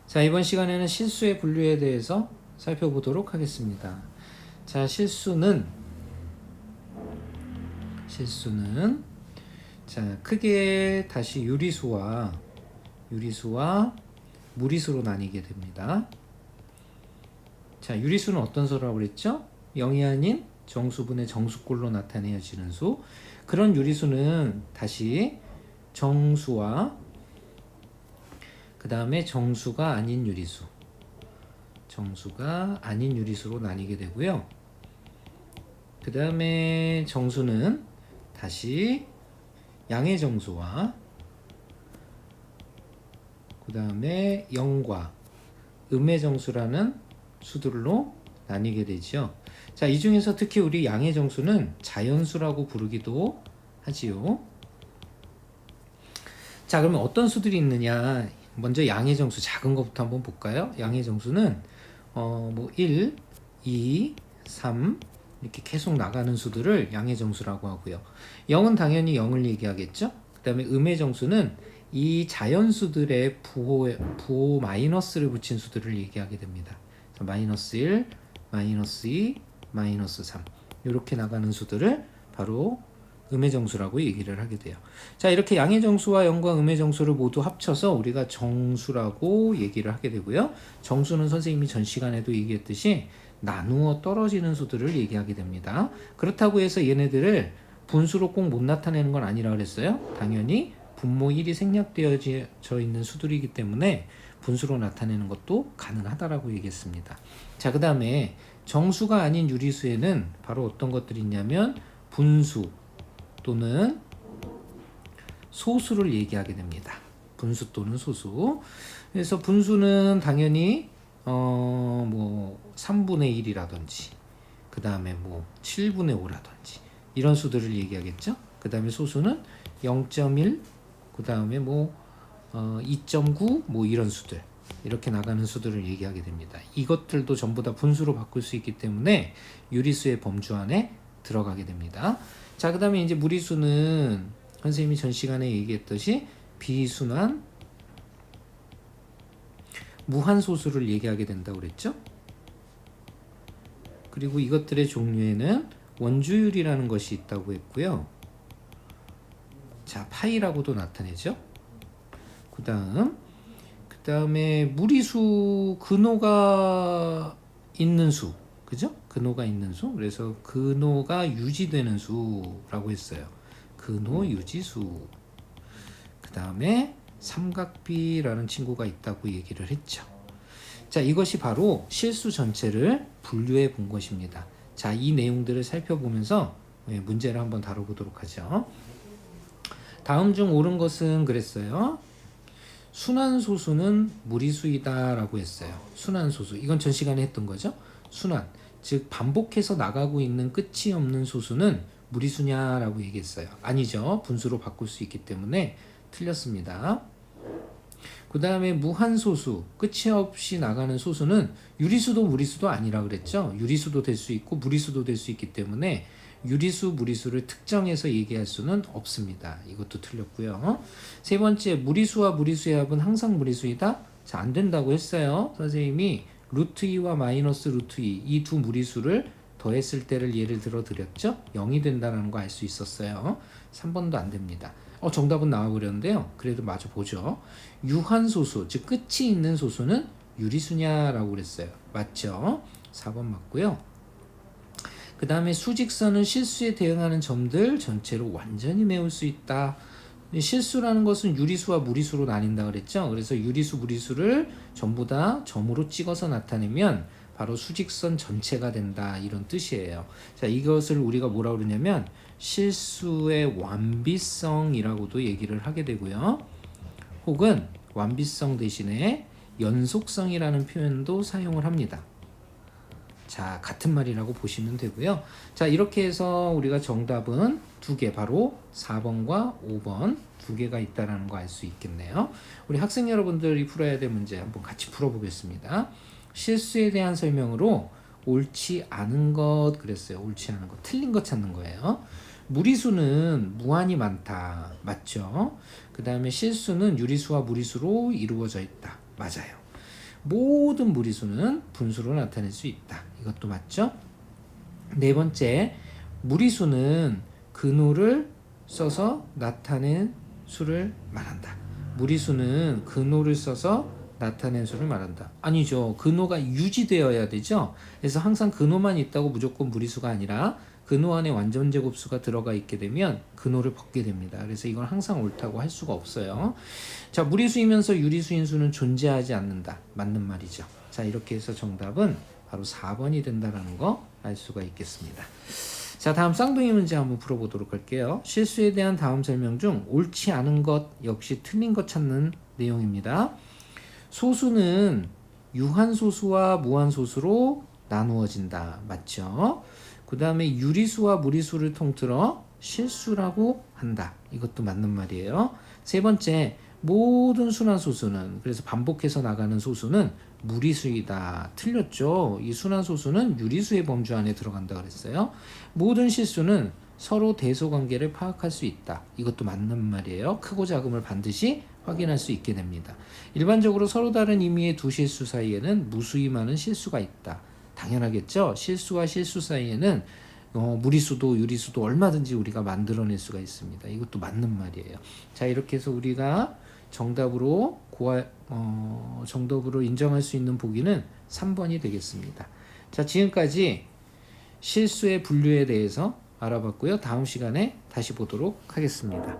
자, 이번 시간에는 실수의 분류에 대해서 살펴보도록 하겠습니다. 자, 실수는 자, 크게 다시 유리수와 무리수로 나뉘게 됩니다. 자, 유리수는 어떤 수라고 그랬죠? 0이 아닌 정수분의 정수꼴로 나타내어지는 수. 그런 유리수는 다시 정수와 그 다음에 정수가 아닌 유리수로 나뉘게 되고요. 그 다음에 정수는 다시 양의 정수와 그 다음에 영과 음의 정수라는 수들로 나뉘게 되죠. 자, 이 중에서 특히 우리 양의 정수는 자연수라고 부르기도 하지요. 자, 그러면 어떤 수들이 있느냐? 먼저 양의 정수 작은 것부터 한번 볼까요? 양의 정수는 1, 2, 3 이렇게 계속 나가는 수들을 양의 정수라고 하고요. 0은 당연히 0을 얘기하겠죠? 그 다음에 음의 정수는 이 자연수들의 부호 마이너스를 붙인 수들을 얘기하게 됩니다. 마이너스 1, 마이너스 2, 마이너스 3 이렇게 나가는 수들을 바로 음의 정수라고 얘기를 하게 돼요. 자, 이렇게 양의 정수와 영과 음의 정수를 모두 합쳐서 우리가 정수라고 얘기를 하게 되고요. 정수는 선생님이 전 시간에도 얘기했듯이 나누어 떨어지는 수들을 얘기하게 됩니다. 그렇다고 해서 얘네들을 분수로 꼭 못 나타내는 건 아니라 그랬어요. 당연히 분모 1이 생략되어져 있는 수들이기 때문에 분수로 나타내는 것도 가능하다라고 얘기했습니다. 자, 그 다음에 정수가 아닌 유리수에는 바로 어떤 것들이 있냐면 분수 또는 소수를 얘기하게 됩니다. 분수 또는 소수. 그래서 분수는 당연히 3분의 1이라든지 그 다음에 7분의 5라든지 이런 수들을 얘기하겠죠. 그 다음에 소수는 0.1 그 다음에 2.9 이런 수들 이렇게 나가는 수들을 얘기하게 됩니다. 이것들도 전부 다 분수로 바꿀 수 있기 때문에 유리수의 범주 안에 들어가게 됩니다. 자, 그 다음에 이제 무리수는 선생님이 전 시간에 얘기했듯이 비순환 무한소수를 얘기하게 된다고 그랬죠. 그리고 이것들의 종류에는 원주율이라는 것이 있다고 했고요. 자, 파이라고도 나타내죠. 그 다음에 무리수 근호가 있는 수, 그죠? 근호가 있는 수. 그래서 근호가 유지되는 수라고 했어요. 근호 유지수. 그 다음에 삼각비라는 친구가 있다고 얘기를 했죠. 자, 이것이 바로 실수 전체를 분류해 본 것입니다. 자, 이 내용들을 살펴보면서 문제를 한번 다뤄보도록 하죠. 다음 중 옳은 것은 그랬어요. 순환소수는 무리수이다 라고 했어요. 순환소수. 이건 전 시간에 했던 거죠. 순환. 즉 반복해서 나가고 있는 끝이 없는 소수는 무리수냐라고 얘기했어요. 아니죠. 분수로 바꿀 수 있기 때문에 틀렸습니다. 그 다음에 무한소수, 끝이 없이 나가는 소수는 유리수도 무리수도 아니라 그랬죠. 유리수도 될 수 있고 무리수도 될 수 있기 때문에 유리수, 무리수를 특정해서 얘기할 수는 없습니다. 이것도 틀렸고요. 세 번째, 무리수와 무리수의 합은 항상 무리수이다? 자, 안 된다고 했어요. 선생님이 루트 2와 마이너스 루트 2, 이 두 무리수를 더했을 때를 예를 들어 드렸죠. 0이 된다는 거 알 수 있었어요. 3번도 안 됩니다. 정답은 나와버렸는데요. 그래도 마저 보죠. 유한소수, 즉 끝이 있는 소수는 유리수냐라고 그랬어요. 맞죠? 4번 맞고요. 그 다음에 수직선은 실수에 대응하는 점들 전체로 완전히 메울 수 있다. 실수라는 것은 유리수와 무리수로 나뉜다 그랬죠. 그래서 유리수, 무리수를 전부 다 점으로 찍어서 나타내면 바로 수직선 전체가 된다, 이런 뜻이에요. 자, 이것을 우리가 뭐라고 그러냐면 실수의 완비성이라고도 얘기를 하게 되고요. 혹은 완비성 대신에 연속성이라는 표현도 사용을 합니다. 자, 같은 말이라고 보시면 되고요. 자, 이렇게 해서 우리가 정답은 두 개, 바로 4번과 5번 두 개가 있다는 거 알 수 있겠네요. 우리 학생 여러분들이 풀어야 될 문제 한번 같이 풀어보겠습니다. 실수에 대한 설명으로 옳지 않은 것 그랬어요. 옳지 않은 것, 틀린 것 찾는 거예요. 무리수는 무한히 많다. 맞죠? 그 다음에 실수는 유리수와 무리수로 이루어져 있다. 맞아요. 모든 무리수는 분수로 나타낼 수 있다. 이것도 맞죠? 네 번째, 무리수는 근호를 써서 나타낸 수를 말한다. 무리수는 근호를 써서 나타낸 수를 말한다. 아니죠. 근호가 유지되어야 되죠. 그래서 항상 근호만 있다고 무조건 무리수가 아니라 근호 안에 완전 제곱수가 들어가 있게 되면 근호를 벗게 됩니다. 그래서 이건 항상 옳다고 할 수가 없어요. 자, 무리수이면서 유리수인 수는 존재하지 않는다. 맞는 말이죠. 자, 이렇게 해서 정답은 바로 4번이 된다라는 거 알 수가 있겠습니다. 자, 다음 쌍둥이 문제 한번 풀어보도록 할게요. 실수에 대한 다음 설명 중 옳지 않은 것 역시 틀린 것 찾는 내용입니다. 소수는 유한소수와 무한소수로 나누어진다. 맞죠? 그 다음에 유리수와 무리수를 통틀어 실수라고 한다. 이것도 맞는 말이에요. 세 번째, 모든 순환소수는, 그래서 반복해서 나가는 소수는 무리수이다. 틀렸죠? 이 순환소수는 유리수의 범주 안에 들어간다 그랬어요. 모든 실수는 서로 대소관계를 파악할 수 있다. 이것도 맞는 말이에요. 크고 작음을 반드시 확인할 수 있게 됩니다. 일반적으로 서로 다른 의미의 두 실수 사이에는 무수히 많은 실수가 있다. 당연하겠죠? 실수와 실수 사이에는 무리수도 유리수도 얼마든지 우리가 만들어낼 수가 있습니다. 이것도 맞는 말이에요. 자, 이렇게 해서 우리가 정답으로 정답으로 인정할 수 있는 보기는 3번이 되겠습니다. 자, 지금까지 실수의 분류에 대해서 알아봤고요. 다음 시간에 다시 보도록 하겠습니다.